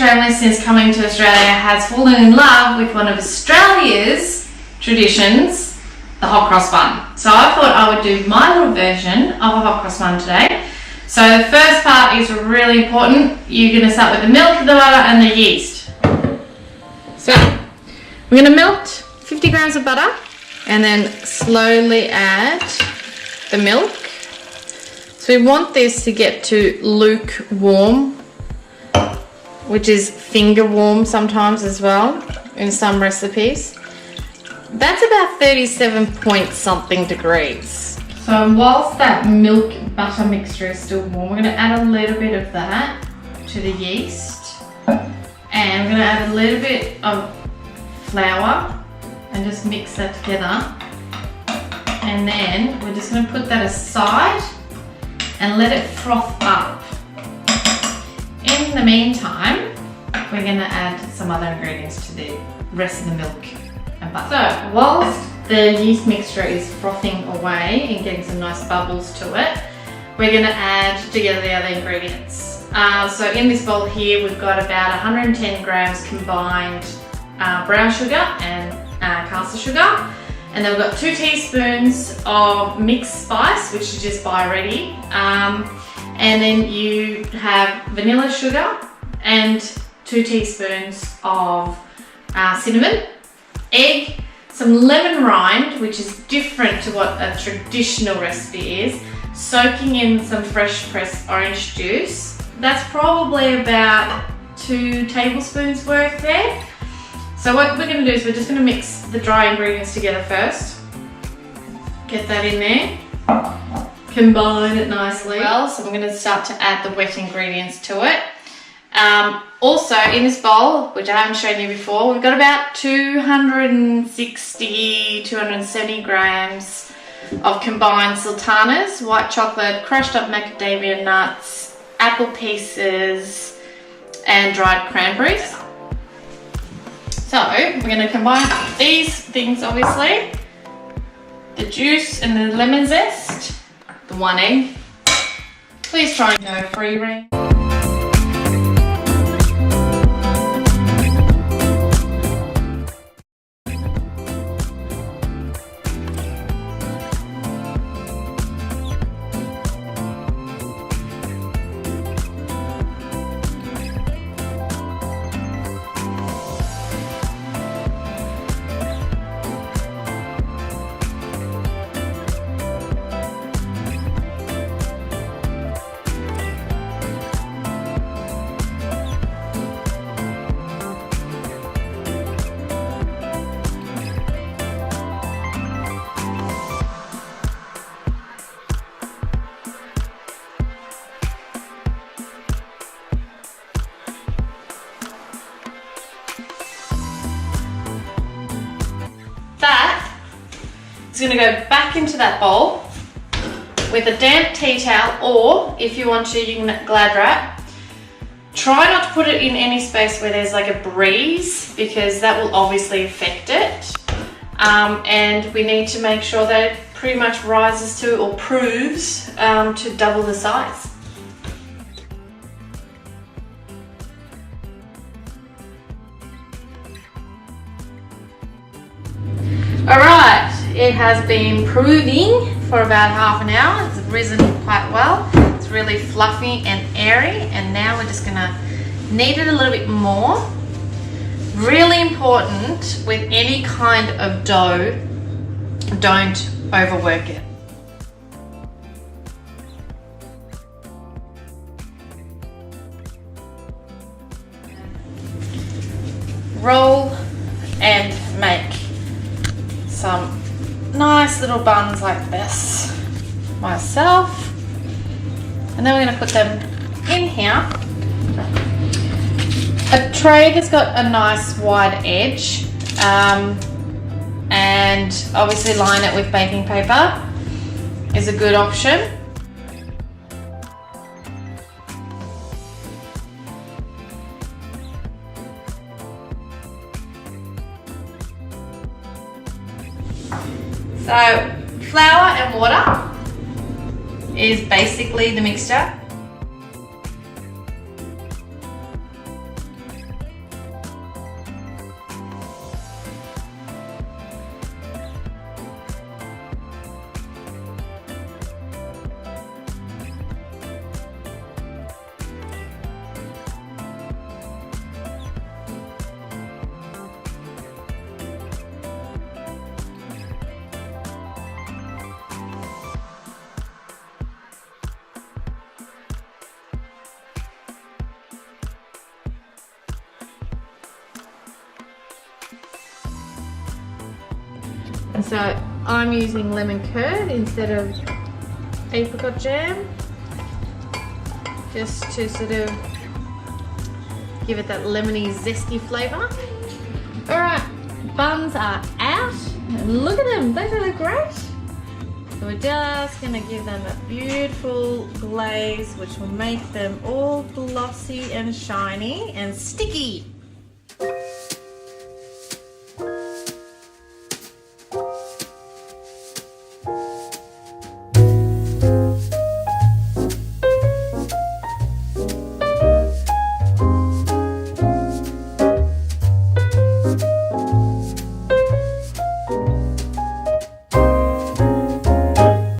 family since coming to Australia has fallen in love with one of Australia's traditions, the hot cross bun. So I thought I would do my little version of a hot cross bun today. So the first part is really important. You're going to start with the milk, the butter and the yeast. So we're going to melt 50 grams of butter and then slowly add the milk. So we want this to get to lukewarm, which is finger warm sometimes as well in some recipes. That's about 37 point something degrees. So whilst that milk butter mixture is still warm, we're going to add a little bit of that to the yeast. And we're going to add a little bit of flour and just mix that together. And then we're just going to put that aside and let it froth up. In the meantime, we're going to add some other ingredients to the rest of the milk and butter. So whilst the yeast mixture is frothing away and getting some nice bubbles to it, we're going to add together the other ingredients. So in this bowl here, we've got about 110 grams combined brown sugar and caster sugar. And then we've got 2 teaspoons of mixed spice, which you just buy ready. And then you have vanilla sugar and 2 teaspoons of cinnamon, egg, some lemon rind, which is different to what a traditional recipe is, soaking in some fresh pressed orange juice. That's probably about 2 tablespoons worth there. So what we're going to do is we're just going to mix the dry ingredients together first. Get that in there. Combine it nicely. Well, so we're going to start to add the wet ingredients to it. Also in this bowl, which I haven't shown you before, we've got about 260, 270 grams of combined sultanas, white chocolate, crushed up macadamia nuts, apple pieces, and dried cranberries. So we're going to combine these things, obviously, the juice and the lemon zest, the 1 egg. Please try and go free range. That is going to go back into that bowl with a damp tea towel, or if you want to, you can Glad wrap. Try not to put it in any space where there's like a breeze, because that will obviously affect it. And we need to make sure that it pretty much rises to or proves to double the size. Alright, it has been proving for about half an hour. It's risen quite well. It's really fluffy and airy, and now we're just going to knead it a little bit more. Really important with any kind of dough, don't overwork it. Roll and make some nice little buns like this myself, and then we're going to put them in here. A tray that's got a nice wide edge, and obviously line it with baking paper is a good option. So flour and water is basically the mixture. And so I'm using lemon curd instead of apricot jam, just to sort of give it that lemony, zesty flavour. All right, buns are out. And look at them, don't they look great? So we're just gonna give them a beautiful glaze, which will make them all glossy and shiny and sticky.